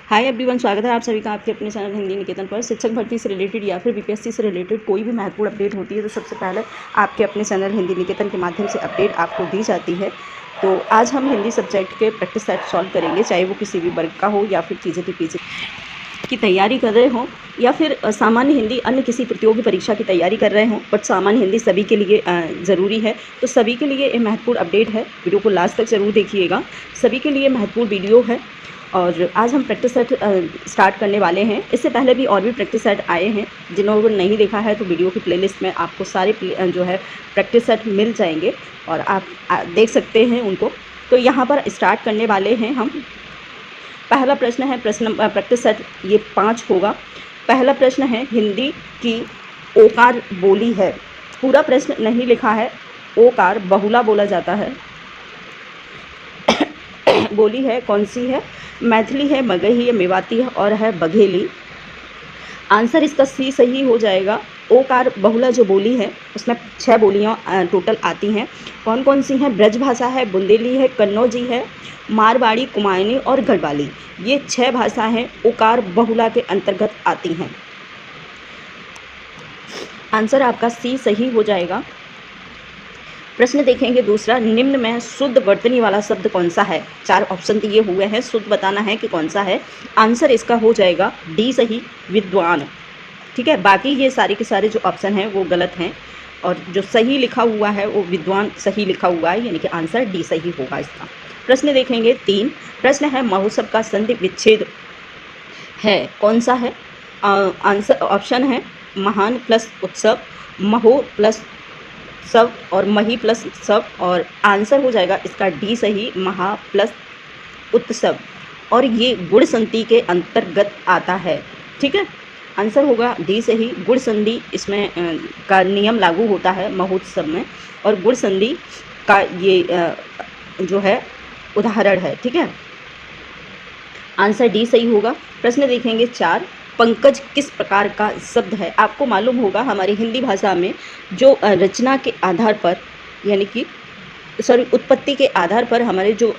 Hi everyone, स्वागत है आप सभी का आपके अपने चैनल हिंदी निकेतन पर। शिक्षक भर्ती से रिलेटेड या फिर बीपीएससी से रिलेटेड कोई भी महत्वपूर्ण अपडेट होती है तो सबसे पहले आपके अपने चैनल हिंदी निकेतन के माध्यम से अपडेट आपको दी जाती है। तो आज हम हिंदी सब्जेक्ट के प्रैक्टिस सेट सॉल्व करेंगे, चाहे वो किसी भी वर्ग का हो या फिर TJT की तैयारी कर रहे हों या फिर सामान्य हिंदी अन्य किसी प्रतियोगी परीक्षा की तैयारी कर रहे हों। बट सामान्य हिंदी सभी के लिए ज़रूरी है, तो सभी के लिए ये महत्वपूर्ण अपडेट है। वीडियो को लास्ट तक ज़रूर देखिएगा, सभी के लिए महत्वपूर्ण वीडियो है। और आज हम प्रैक्टिस सेट स्टार्ट करने वाले हैं। इससे पहले भी और भी प्रैक्टिस सेट आए हैं, जिन्होंने नहीं देखा है तो वीडियो की प्लेलिस्ट में आपको सारे जो है प्रैक्टिस सेट मिल जाएंगे और आप देख सकते हैं उनको। तो यहाँ पर स्टार्ट करने वाले हैं हम। पहला प्रश्न है, प्रैक्टिस सेट ये 5 होगा। पहला प्रश्न है, हिंदी की ओकार बोली है। पूरा प्रश्न नहीं लिखा है। ओकार बहुला बोला जाता है। बोली है कौन सी है? मैथिली है, मगही है, मेवाती है और है बघेली। आंसर इसका सी सही हो जाएगा। ओकार बहुला जो बोली है उसमें 6 बोलियाँ टोटल आती हैं। कौन कौन सी हैं? ब्रज भाषा है, बुंदेली है, कन्नौजी है, मारवाड़ी, कुमायूनी और गढ़वाली। ये 6 भाषाएं ओकार बहुला के अंतर्गत आती हैं। आंसर आपका सी सही हो जाएगा। प्रश्न देखेंगे दूसरा, निम्न में शुद्ध वर्तनी वाला शब्द कौन सा है? 4 ऑप्शन दिए हुए हैं, शुद्ध बताना है कि कौन सा है। आंसर इसका हो जाएगा डी सही, विद्वान। ठीक है, बाकी ये सारे के सारे जो ऑप्शन हैं वो गलत हैं और जो सही लिखा हुआ है वो विद्वान सही लिखा हुआ है, यानी कि आंसर डी सही होगा इसका। प्रश्न देखेंगे 3। प्रश्न है, महोत्सव का संधि विच्छेद है कौन सा है? आंसर ऑप्शन है महान प्लस उत्सव, महो प्लस सब और मही प्लस सब, और आंसर हो जाएगा इसका डी सही, महा प्लस उत्सव। और ये गुण संधि के अंतर्गत आता है। ठीक है, आंसर होगा डी सही। गुण संधि इसमें का नियम लागू होता है महोत्सव में, और गुण संधि का ये जो है उदाहरण है। ठीक है, आंसर डी सही होगा। प्रश्न देखेंगे 4। पंकज किस प्रकार का शब्द है? आपको मालूम होगा हमारी हिंदी भाषा में जो रचना के आधार पर, यानी कि उत्पत्ति के आधार पर हमारे जो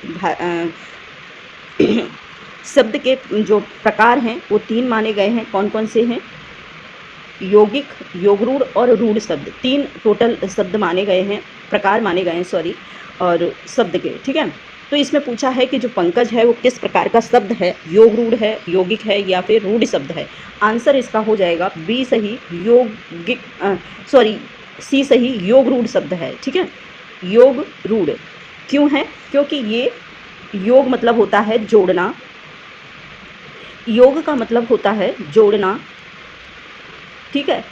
शब्द के जो प्रकार हैं वो 3 माने गए हैं। कौन कौन से हैं? यौगिक, योगरूढ़ और रूढ़ शब्द। 3 टोटल शब्द माने गए हैं, प्रकार माने गए हैं और शब्द के। ठीक है, तो इसमें पूछा है कि जो पंकज है वो किस प्रकार का शब्द है? योगरूढ़ है, यौगिक है या फिर रूढ़ शब्द है? आंसर इसका हो जाएगा बी सही, यौगिक सी सही, योगरूढ़ शब्द है। ठीक है, योगरूढ़ क्यों है? क्योंकि ये योग मतलब होता है जोड़ना, योग का मतलब होता है जोड़ना। ठीक है,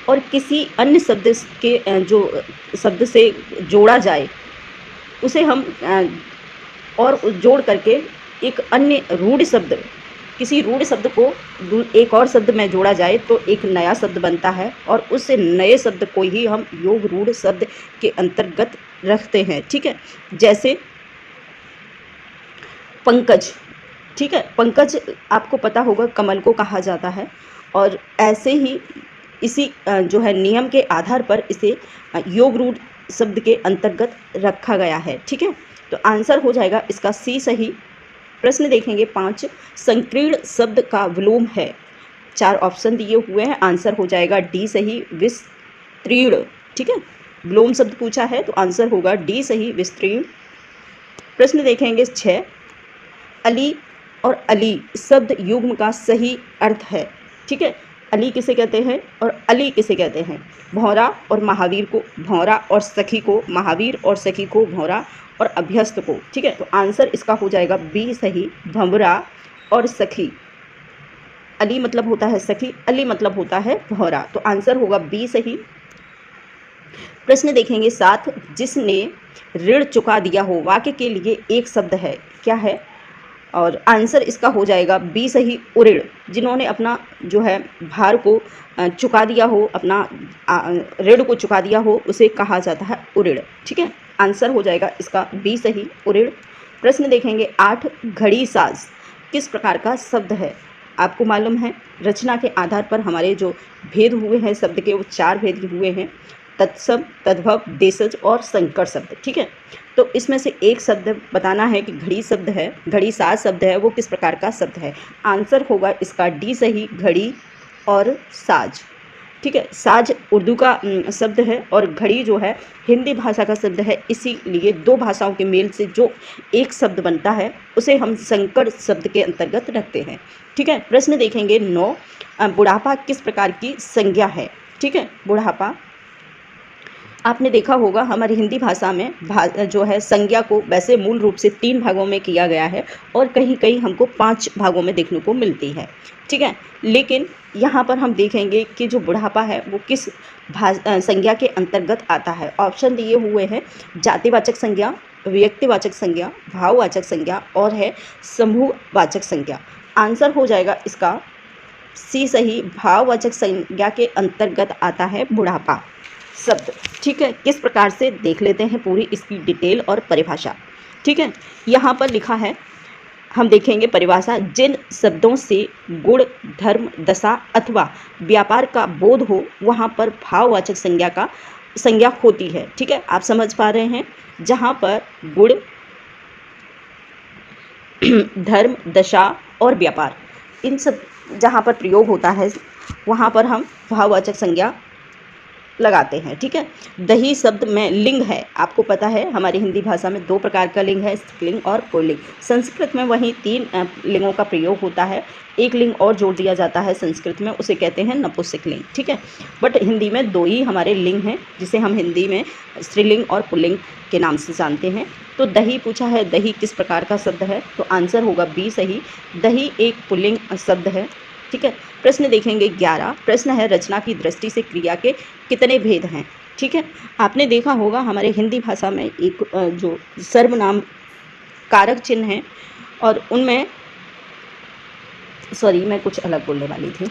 और किसी अन्य शब्द के जो शब्द से जोड़ा जाए उसे हम और जोड़ करके एक अन्य रूढ़ शब्द, किसी रूढ़ शब्द को एक और शब्द में जोड़ा जाए तो एक नया शब्द बनता है, और उस नए शब्द को ही हम योग रूढ़ शब्द के अंतर्गत रखते हैं। ठीक है, जैसे पंकज। ठीक है, पंकज आपको पता होगा कमल को कहा जाता है, और ऐसे ही इसी जो है नियम के आधार पर इसे योग रूढ़ शब्द के अंतर्गत रखा गया है। ठीक है, तो आंसर हो जाएगा इसका सी सही। प्रश्न देखेंगे 5। संकीर्ण शब्द का विलोम है। 4 ऑप्शन दिए हुए हैं, आंसर हो जाएगा डी सही, विस्तीर्ण। ठीक है, विलोम शब्द पूछा है तो आंसर होगा डी सही, विस्तीर्ण। प्रश्न देखेंगे 6। अली और अली शब्द युग्म का सही अर्थ है। ठीक है, अली किसे कहते हैं और अली किसे कहते हैं? भौरा और महावीर को भौरा, और सखी को महावीर, और सखी को भौरा, और अभ्यस्त को। ठीक है, तो आंसर इसका हो जाएगा बी सही, भंवरा और सखी। अली मतलब होता है सखी, अली मतलब होता है भौरा, तो आंसर होगा बी सही। प्रश्न देखेंगे 7। जिसने ऋण चुका दिया हो, वाक्य के लिए एक शब्द है, क्या है? और आंसर इसका हो जाएगा बी सही, उऋण। जिन्होंने अपना जो है भार को चुका दिया हो, अपना ऋण को चुका दिया हो, उसे कहा जाता है उऋण। ठीक है, आंसर हो जाएगा इसका बी सही, उऋण। प्रश्न देखेंगे 8। घड़ी साज किस प्रकार का शब्द है? आपको मालूम है रचना के आधार पर हमारे जो भेद हुए हैं शब्द के वो 4 भेद हुए हैं। तत्सम, तद्भव, देशज और संकर शब्द। ठीक है, तो इसमें से एक शब्द बताना है कि घड़ी शब्द है, घड़ी साज शब्द है, वो किस प्रकार का शब्द है। आंसर होगा इसका डी सही, घड़ी और साज। ठीक है, साज उर्दू का शब्द है और घड़ी जो है हिंदी भाषा का शब्द है। इसीलिए दो भाषाओं के मेल से जो एक शब्द बनता है उसे हम संकर शब्द के अंतर्गत रखते हैं। ठीक है, प्रश्न देखेंगे 9, बुढ़ापा किस प्रकार की संज्ञा है। ठीक है, बुढ़ापा आपने देखा होगा हमारी हिंदी भाषा में जो है संज्ञा को वैसे मूल रूप से 3 भागों में किया गया है और कहीं कहीं हमको 5 भागों में देखने को मिलती है। ठीक है, लेकिन यहाँ पर हम देखेंगे कि जो बुढ़ापा है वो किस संज्ञा के अंतर्गत आता है। ऑप्शन दिए हुए हैं जातिवाचक संज्ञा, व्यक्तिवाचक संज्ञा, भाववाचक संज्ञा और है समूहवाचक संज्ञा। आंसर हो जाएगा इसका सी सही, भाववाचक संज्ञा के अंतर्गत आता है बुढ़ापा शब्द। ठीक है, किस प्रकार से देख लेते हैं पूरी इसकी डिटेल और परिभाषा। ठीक है, यहाँ पर लिखा है, हम देखेंगे परिभाषा, जिन शब्दों से गुण, धर्म, दशा अथवा व्यापार का बोध हो वहाँ पर भाववाचक संज्ञा होती है। ठीक है, आप समझ पा रहे हैं, जहाँ पर गुण, धर्म, दशा और व्यापार इन सब जहाँ पर प्रयोग होता है वहाँ पर हम भाववाचक संज्ञा लगाते हैं। ठीक है, दही शब्द में लिंग है, आपको पता है हमारी हिंदी भाषा में 2 प्रकार का लिंग है, स्त्रीलिंग और पुल्लिंग। संस्कृत में वहीं 3 लिंगों का प्रयोग होता है, एक लिंग और जोड़ दिया जाता है संस्कृत में, उसे कहते हैं नपुंसक लिंग। ठीक है, बट हिंदी में 2 ही हमारे लिंग हैं जिसे हम हिंदी में स्त्रीलिंग और पुल्लिंग के नाम से जानते हैं। तो दही पूछा है, दही किस प्रकार का शब्द है, तो आंसर होगा बी सही, दही एक पुल्लिंग शब्द है। ठीक है, प्रश्न देखेंगे 11, प्रश्न है रचना की दृष्टि से क्रिया के कितने भेद हैं। ठीक है, आपने देखा होगा हमारे हिंदी भाषा में एक जो सर्वनाम कारक चिन्ह हैं और उनमें मैं कुछ अलग बोलने वाली थी।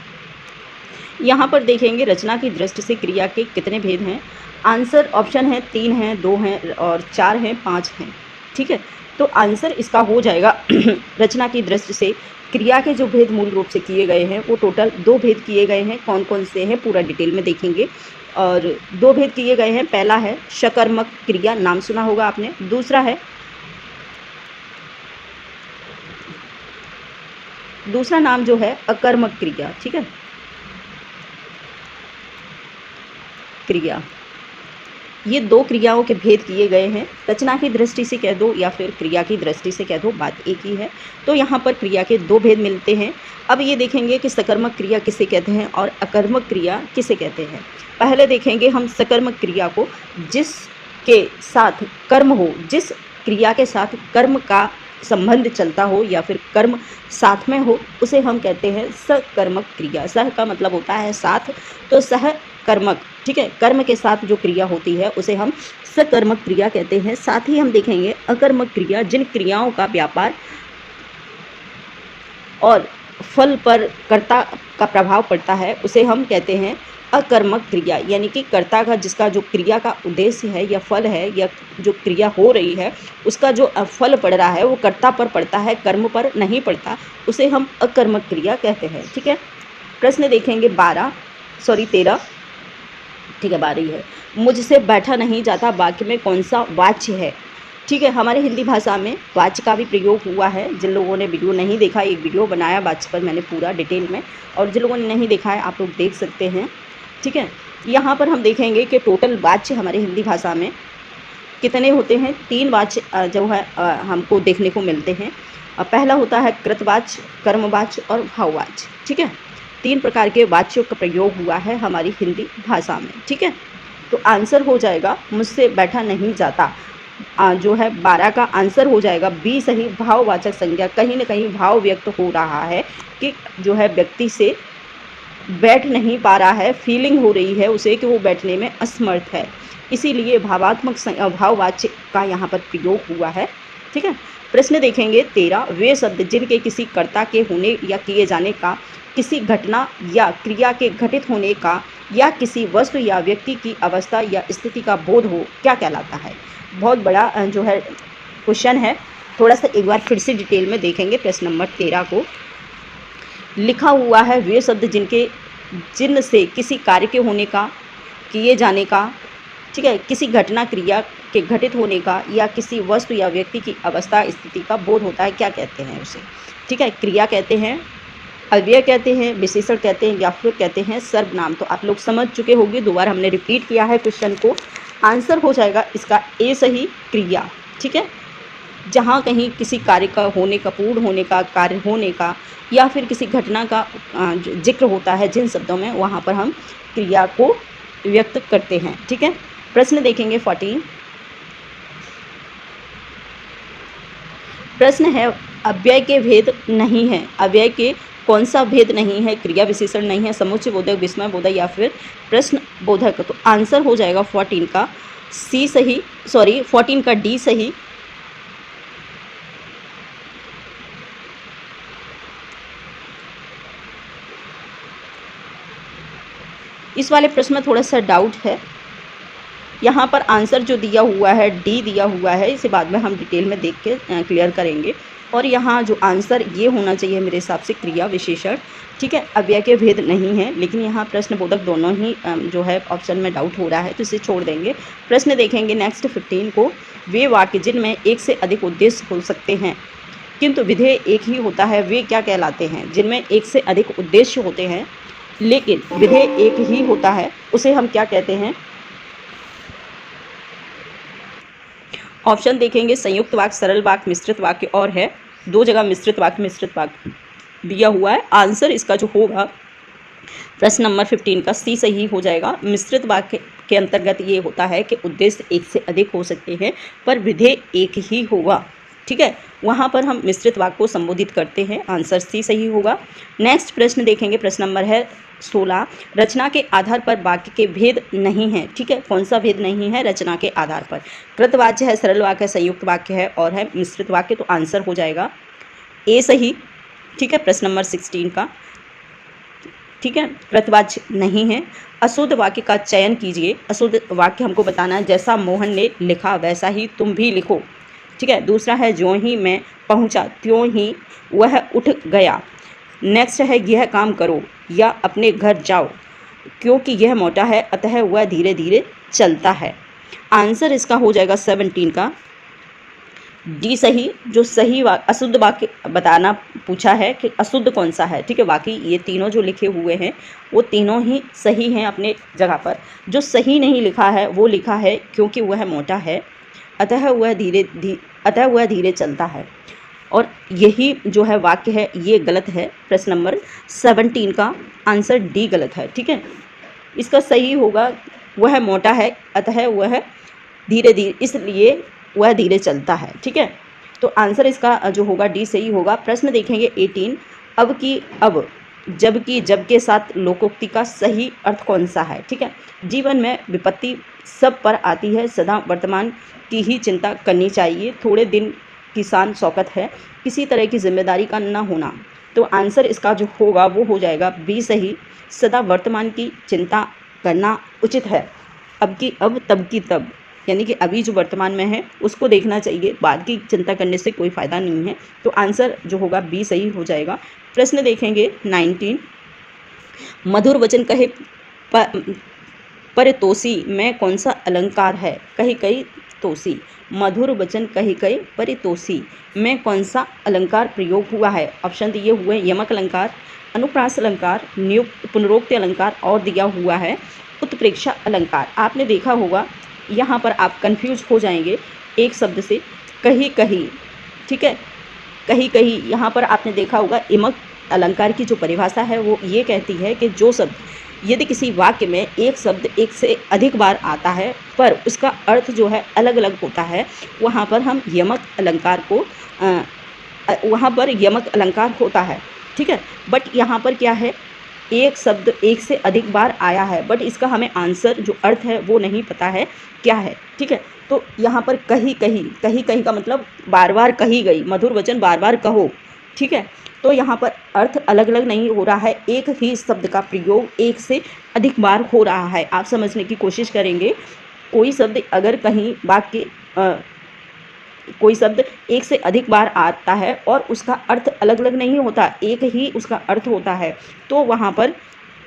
यहाँ पर देखेंगे रचना की दृष्टि से क्रिया के कितने भेद हैं। आंसर ऑप्शन है 3 हैं, 2 हैं और 4 हैं, 5 हैं। ठीक है, तो आंसर इसका हो जाएगा रचना की दृष्टि से क्रिया के जो भेद मूल रूप से किए गए हैं वो टोटल 2 भेद किए गए हैं। कौन कौन से हैं पूरा डिटेल में देखेंगे। और 2 भेद किए गए हैं, पहला है सकर्मक क्रिया, नाम सुना होगा आपने। दूसरा नाम जो है अकर्मक क्रिया। ठीक है, क्रिया, ये 2 क्रियाओं के भेद किए गए हैं। रचना की दृष्टि से कह दो या फिर क्रिया की दृष्टि से कह दो, बात एक ही है। तो यहाँ पर क्रिया के 2 भेद मिलते हैं। अब ये देखेंगे कि सकर्मक क्रिया किसे कहते हैं और अकर्मक क्रिया किसे कहते हैं। पहले देखेंगे हम सकर्मक क्रिया को, जिसके साथ कर्म हो, जिस क्रिया के साथ कर्म का संबंध चलता हो या फिर कर्म साथ में हो, उसे हम कहते हैं सकर्मक क्रिया। सह का मतलब होता है साथ, तो सहकर्मक। ठीक है, कर्म के साथ जो क्रिया होती है उसे हम सकर्मक क्रिया कहते हैं। साथ ही हम देखेंगे अकर्मक क्रिया, जिन क्रियाओं का व्यापार और फल पर कर्ता का प्रभाव पड़ता है उसे हम कहते हैं अकर्मक क्रिया। यानी कि कर्ता का, जिसका जो क्रिया का उद्देश्य है या फल है या जो क्रिया हो रही है उसका जो फल पड़ रहा है वो कर्ता पर पड़ता है, कर्म पर नहीं पड़ता, उसे हम अकर्मक क्रिया कहते हैं। ठीक है, प्रश्न देखेंगे 13। ठीक है, 12 ही है। मुझसे बैठा नहीं जाता वाक्य में कौन सा वाच्य है। ठीक है, हमारे हिंदी भाषा में वाच्य का भी प्रयोग हुआ है। जिन लोगों ने वीडियो नहीं देखा, एक वीडियो बनाया वाच्य पर मैंने पूरा डिटेल में, और जिन लोगों ने नहीं देखा है आप लोग देख सकते हैं। ठीक है, यहाँ पर हम देखेंगे कि टोटल वाच्य हमारे हिंदी भाषा में कितने होते हैं। 3 वाच्य जो है हमको देखने को मिलते हैं। पहला होता है कृतवाच्य, कर्मवाच्य और भाववाच्य। ठीक है, 3 प्रकार के वाच्यों का प्रयोग हुआ है हमारी हिंदी भाषा में। ठीक है, तो आंसर हो जाएगा मुझसे बैठा नहीं जाता, जो है 12 का आंसर हो जाएगा बी सही, भाववाचक संज्ञा। कहीं ना कहीं भाव व्यक्त हो रहा है कि जो है व्यक्ति से बैठ नहीं पा रहा है, फीलिंग हो रही है उसे कि वो बैठने में असमर्थ है, इसीलिए भावात्मक भाववाच्य का यहाँ पर प्रयोग हुआ है। ठीक है, प्रश्न देखेंगे 13, वे शब्द जिनके किसी कर्ता के होने या किए जाने का, किसी घटना या क्रिया के घटित होने का या किसी वस्तु या व्यक्ति की अवस्था या स्थिति का बोध हो, क्या कहलाता है। बहुत बड़ा जो है क्वेश्चन है, थोड़ा सा एक बार फिर से डिटेल में देखेंगे। प्रश्न नंबर 13 को लिखा हुआ है, वे शब्द जिनसे किसी कार्य के होने का, किए जाने का ठीक है, किसी घटना क्रिया के घटित होने का या किसी वस्तु या व्यक्ति की अवस्था स्थिति का बोध होता है, क्या कहते हैं उसे? ठीक है, क्रिया कहते हैं, अव्यय कहते हैं, विशेषण कहते हैं या फिर कहते हैं सर्वनाम। तो आप लोग समझ चुके होंगे, दोबारा हमने रिपीट किया है क्वेश्चन को। आंसर हो जाएगा इसका ए सही, क्रिया। ठीक है, जहाँ कहीं किसी कार्य का होने का, पूर्ण होने का, कार्य होने का या फिर किसी घटना का जिक्र होता है जिन शब्दों में, वहाँ पर हम क्रिया को व्यक्त करते हैं। ठीक है, प्रश्न देखेंगे 14। प्रश्न है, अव्यय के भेद नहीं है। अव्यय के कौन सा भेद नहीं है? क्रिया विशेषण नहीं है, समुच्चय बोधक, विस्मय बोधक या फिर प्रश्न बोधक। तो आंसर हो जाएगा 14 का सी सही, 14 का डी सही। इस वाले प्रश्न में थोड़ा सा डाउट है, यहाँ पर आंसर जो दिया हुआ है डी दिया हुआ है, इसे बाद में हम डिटेल में देख के क्लियर करेंगे। और यहाँ जो आंसर ये होना चाहिए मेरे हिसाब से क्रिया विशेषण। ठीक है, अव्यय के भेद नहीं है, लेकिन यहाँ प्रश्न बोधक दोनों ही जो है ऑप्शन में डाउट हो रहा है, तो इसे छोड़ देंगे। प्रश्न देखेंगे नेक्स्ट 15 को। वे वाक्य जिनमें एक से अधिक उद्देश्य हो सकते हैं किंतु विधेय एक ही होता है, वे क्या कहलाते हैं? जिनमें एक से अधिक उद्देश्य होते हैं लेकिन विधेय एक ही होता है, उसे हम क्या कहते हैं? ऑप्शन देखेंगे, संयुक्त वाक्य, सरल वाक्य, मिश्रित वाक्य, और है 2 जगह मिश्रित वाक्य दिया हुआ है। आंसर इसका जो होगा प्रश्न नंबर 15 का सी सही हो जाएगा। मिश्रित वाक्य के अंतर्गत ये होता है कि उद्देश्य एक से अधिक हो सकते हैं पर विधेय एक ही होगा। ठीक है, वहाँ पर हम मिश्रित वाक्य को संबोधित करते हैं। आंसर सी सही होगा। नेक्स्ट प्रश्न देखेंगे, प्रश्न नंबर है 16। रचना के आधार पर वाक्य के भेद नहीं है। ठीक है, कौन सा भेद नहीं है रचना के आधार पर? कृतवाच्य है, सरल वाक्य है, संयुक्त वाक्य है और है मिश्रित वाक्य। तो आंसर हो जाएगा ए सही। ठीक है, प्रश्न नंबर 16 का। ठीक है, कृतवाच्य नहीं है। अशुद्ध वाक्य का चयन कीजिए। अशुद्ध वाक्य हमको बताना है, जैसा मोहन ने लिखा वैसा ही तुम भी लिखो। ठीक है, दूसरा है ज्यों ही मैं पहुंचा त्यों ही वह उठ गया। नेक्स्ट है यह काम करो या अपने घर जाओ क्योंकि यह मोटा है अतः वह धीरे धीरे चलता है। आंसर इसका हो जाएगा 17 का डी सही। जो सही अशुद्ध वाक्य बताना पूछा है कि अशुद्ध कौन सा है। ठीक है, बाकी ये तीनों जो लिखे हुए हैं वो तीनों ही सही हैं अपने जगह पर। जो सही नहीं लिखा है वो लिखा है क्योंकि वह मोटा है अतः वह धीरे चलता है, और यही जो है वाक्य है ये गलत है। प्रश्न नंबर 17 का आंसर डी गलत है। ठीक है, इसका सही होगा वह मोटा है अतः वह इसलिए वह धीरे चलता है। ठीक है, तो आंसर इसका जो होगा डी सही होगा। प्रश्न देखेंगे 18। अब की अब, जब की जब के साथ लोकोक्ति का सही अर्थ कौन सा है? ठीक है, जीवन में विपत्ति सब पर आती है, सदा वर्तमान की ही चिंता करनी चाहिए, थोड़े दिन किसान शौकत है, किसी तरह की जिम्मेदारी का न होना। तो आंसर इसका जो होगा वो हो जाएगा बी सही। सदा वर्तमान की चिंता करना उचित है। अब की अब, तब की तब, यानी कि अभी जो वर्तमान में है उसको देखना चाहिए, बाद की चिंता करने से कोई फ़ायदा नहीं है। तो आंसर जो होगा बी सही हो जाएगा। प्रश्न देखेंगे 19। मधुर वचन कहे परितोषी में कौन सा अलंकार है? कही कही तोषी। मधुर वचन कही कही परितोषी में कौन सा अलंकार प्रयोग हुआ है? ऑप्शन दिए हुए यमक अलंकार, अनुप्रास अलंकार, नियुक्त पुनरोक्त अलंकार और दिया हुआ है उत्प्रेक्षा अलंकार। आपने देखा होगा यहाँ पर आप कंफ्यूज हो जाएंगे एक शब्द से, कही कही। ठीक है, कही कही यहाँ पर आपने देखा होगा यमक अलंकार की जो परिभाषा है वो ये कहती है कि जो शब्द यदि किसी वाक्य में एक शब्द एक से अधिक बार आता है पर उसका अर्थ जो है अलग अलग होता है, वहाँ पर हम यमक अलंकार को वहाँ पर यमक अलंकार होता है। ठीक है, बट यहाँ पर क्या है, एक शब्द एक से अधिक बार आया है बट इसका हमें आंसर जो अर्थ है वो नहीं पता है क्या है। ठीक है, तो यहाँ पर कही कही, कही कही का मतलब बार बार कही गई, मधुर वचन बार बार कहो। ठीक है, तो यहाँ पर अर्थ अलग अलग नहीं हो रहा है, एक ही शब्द का प्रयोग एक से अधिक बार हो रहा है। आप समझने की कोशिश करेंगे, कोई शब्द अगर कहीं वाक्य कोई शब्द एक से अधिक बार आता है और उसका अर्थ अलग अलग नहीं होता, एक ही उसका अर्थ होता है, तो वहाँ पर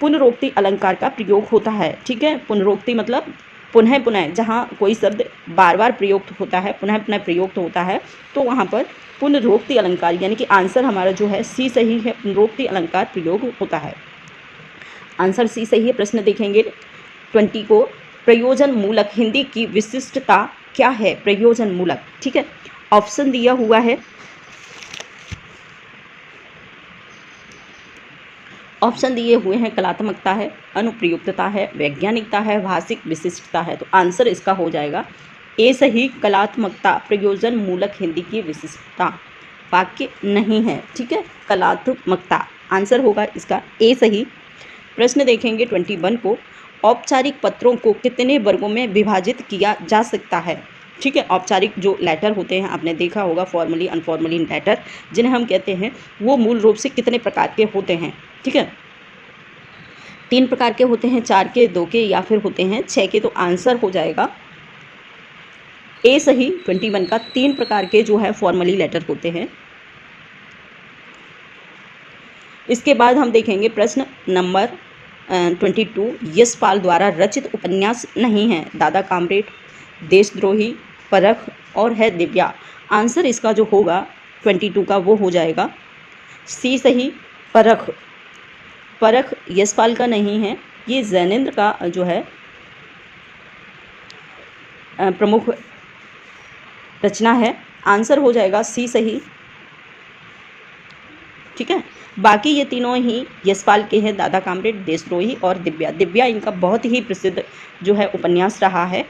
पुनरोक्ति अलंकार का प्रयोग होता है। ठीक है, पुनरोक्ति मतलब पुनः पुनः, जहाँ कोई शब्द बार बार प्रयुक्त होता है, पुनः पुनः प्रयुक्त होता है, तो वहाँ पर पुनरोक्ति अलंकार, यानी कि आंसर हमारा जो है सी सही है, पुनरोक्ति अलंकार प्रयोग होता है। आंसर सी सही है। प्रश्न देखेंगे 20 को, प्रयोजन मूलक हिंदी की विशिष्टता क्या है? प्रयोजन मूलक, ठीक है। ऑप्शन दिया हुआ है, ऑप्शन दिए हुए हैं कलात्मकता है, अनुप्रयुक्तता है, वैज्ञानिकता है, भाषिक विशिष्टता है। तो आंसर इसका हो जाएगा ए सही, कलात्मकता। प्रयोजन मूलक हिंदी की विशिष्टता वाक्य नहीं है, ठीक है, कलात्मकता आंसर होगा इसका ए सही। प्रश्न देखेंगे 21 को, औपचारिक पत्रों को कितने वर्गों में विभाजित किया जा सकता है? ठीक है, औपचारिक जो लेटर होते हैं, आपने देखा होगा फॉर्मली अनफॉर्मली लेटर जिन्हें हम कहते हैं, वो मूल रूप से कितने प्रकार के होते हैं? ठीक है, 3 प्रकार के होते हैं, 4 के, 2 के या फिर होते हैं 6 के। तो आंसर हो जाएगा ए सही 21 का। 3 प्रकार के जो है फॉर्मली लेटर होते हैं। इसके बाद हम देखेंगे प्रश्न नंबर 22, यशपाल द्वारा रचित उपन्यास नहीं है? दादा कामरेड, देशद्रोही, परख और है दिव्या। आंसर इसका जो होगा 22 का वो हो जाएगा सी सही, परख। परख यशपाल का नहीं है, ये जैनेंद्र का जो है प्रमुख रचना है। आंसर हो जाएगा सी सही, ठीक है। बाकी ये तीनों ही यशपाल के हैं, दादा कामरेड, देशद्रोही और दिव्या। दिव्या इनका बहुत ही प्रसिद्ध जो है उपन्यास रहा है,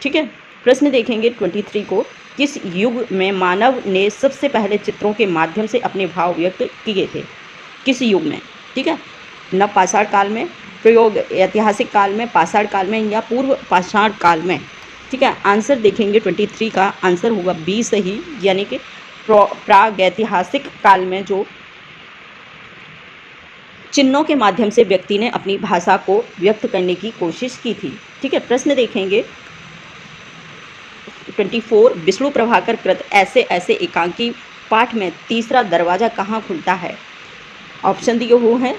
ठीक है। प्रश्न देखेंगे 23 को, किस युग में मानव ने सबसे पहले चित्रों के माध्यम से अपने भाव व्यक्त किए थे? किस युग में? ठीक है, नव पाषाण काल में, प्रयोग ऐतिहासिक काल में, पाषाण काल में या पूर्व पाषाण काल में? ठीक है, आंसर देखेंगे 23 का आंसर होगा बी सही, यानी कि प्रागैतिहासिक काल में जो चिन्हों के माध्यम से व्यक्ति ने अपनी भाषा को व्यक्त करने की कोशिश की थी। ठीक है, प्रश्न देखेंगे 24, विष्णु प्रभाकर कृत ऐसे ऐसे एकांकी पाठ में तीसरा दरवाज़ा कहाँ खुलता है? ऑप्शन दिए हुए हैं,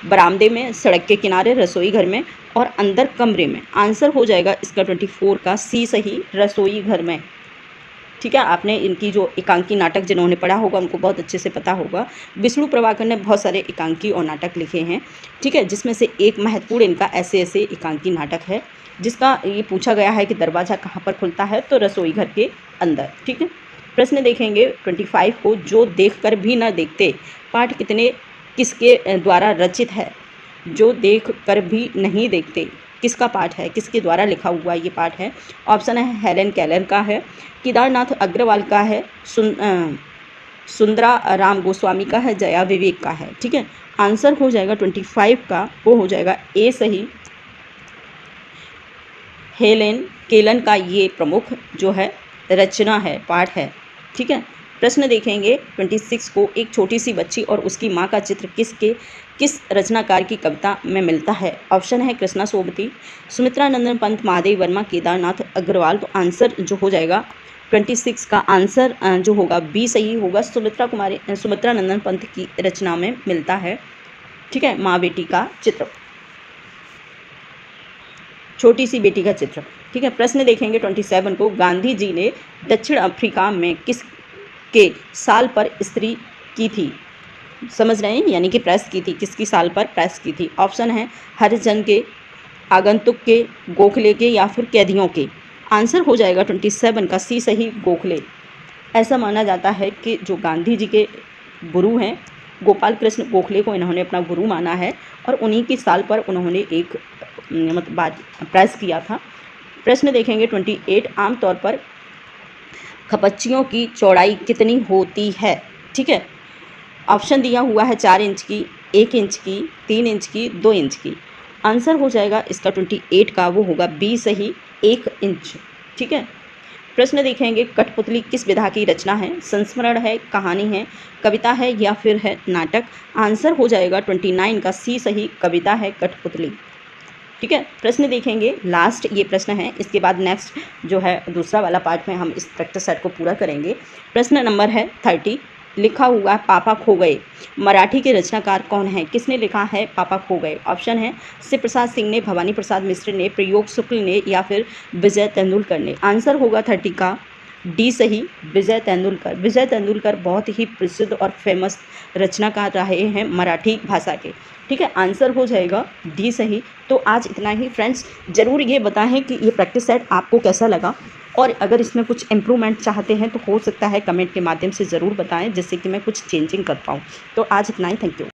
बरामदे में, सड़क के किनारे, रसोई घर में और अंदर कमरे में। आंसर हो जाएगा इसका 24 का सी सही, रसोई घर में। ठीक है, आपने इनकी जो एकांकी नाटक जिन्होंने पढ़ा होगा उनको बहुत अच्छे से पता होगा। विष्णु प्रभाकर ने बहुत सारे एकांकी और नाटक लिखे हैं, ठीक है, जिसमें से एक महत्वपूर्ण इनका ऐसे ऐसे एकांकी नाटक है, जिसका ये पूछा गया है कि दरवाज़ा कहाँ पर खुलता है, तो रसोई घर के अंदर। ठीक है, प्रश्न देखेंगे 25 को, जो देखकर भी न देखते पाठ किसके द्वारा रचित है? जो देख कर भी नहीं देखते किसका पाठ है, किसके द्वारा लिखा हुआ ये पाठ है? ऑप्शन है हेलेन केलर का है, केदारनाथ अग्रवाल का है, सुंदरा राम गोस्वामी का है, जया विवेक का है। ठीक है, आंसर हो जाएगा 25 का वो हो जाएगा ए सही, हेलेन केलन का ये प्रमुख जो है रचना है, पाठ है। ठीक है, प्रश्न देखेंगे 26 को, एक छोटी सी बच्ची और उसकी माँ का चित्र किस रचनाकार की कविता में मिलता है? ऑप्शन है कृष्णा सोबती, सुमित्रा नंदन पंत, महादेव वर्मा, केदारनाथ अग्रवाल। तो आंसर जो हो जाएगा 26 का आंसर जो होगा बी सही होगा, सुमित्रा नंदन पंत की रचना में मिलता है। ठीक है, माँ बेटी का चित्र, छोटी सी बेटी का चित्र। ठीक है, प्रश्न देखेंगे 27 को, गांधी जी ने दक्षिण अफ्रीका में किसके साल पर स्त्री की थी? समझ रहे हैं, यानी कि प्रेस की थी, किसकी साल पर प्रेस की थी? ऑप्शन है हरिजन के, आगंतुक के, गोखले के या फिर कैदियों के। आंसर हो जाएगा 27 का सी सही, गोखले। ऐसा माना जाता है कि जो गांधी जी के गुरु हैं गोपाल कृष्ण गोखले को इन्होंने अपना गुरु माना है और उन्हीं की साल पर उन्होंने एक मतलब प्रेस किया था। प्रश्न देखेंगे 28, आमतौर पर खपच्चियों की चौड़ाई कितनी होती है? ठीक है, ऑप्शन दिया हुआ है 4 इंच की, 1 इंच की, 3 इंच की, 2 इंच की। आंसर हो जाएगा इसका 28 का वो होगा बी सही, 1 इंच। ठीक है, प्रश्न देखेंगे कठपुतली किस विधा की रचना है? संस्मरण है, कहानी है, कविता है या फिर है नाटक? आंसर हो जाएगा 29 का सी सही, कविता है कठपुतली। ठीक है, प्रश्न देखेंगे लास्ट ये प्रश्न है, इसके बाद नेक्स्ट जो है दूसरा वाला पार्ट में हम इस प्रैक्टिस सेट को पूरा करेंगे। प्रश्न नंबर है 30, लिखा हुआ है पापा खो गए। मराठी के रचनाकार कौन है? किसने लिखा है पापा खो गए? ऑप्शन है शिव प्रसाद सिंह ने, भवानी प्रसाद मिश्र ने, प्रयोग शुक्ल ने या फिर विजय तेंदुलकर ने। आंसर होगा 30 का डी सही, विजय तेंदुलकर। विजय तेंदुलकर बहुत ही प्रसिद्ध और फेमस रचनाकार रहे हैं मराठी भाषा के। ठीक है, आंसर हो जाएगा डी सही। तो आज इतना ही फ्रेंड्स। ज़रूर ये बताएं कि ये प्रैक्टिस सेट आपको कैसा लगा, और अगर इसमें कुछ इम्प्रूवमेंट चाहते हैं तो हो सकता है कमेंट के माध्यम से ज़रूर बताएं, जिससे कि मैं कुछ चेंजिंग कर पाऊँ। तो आज इतना ही, थैंक यू।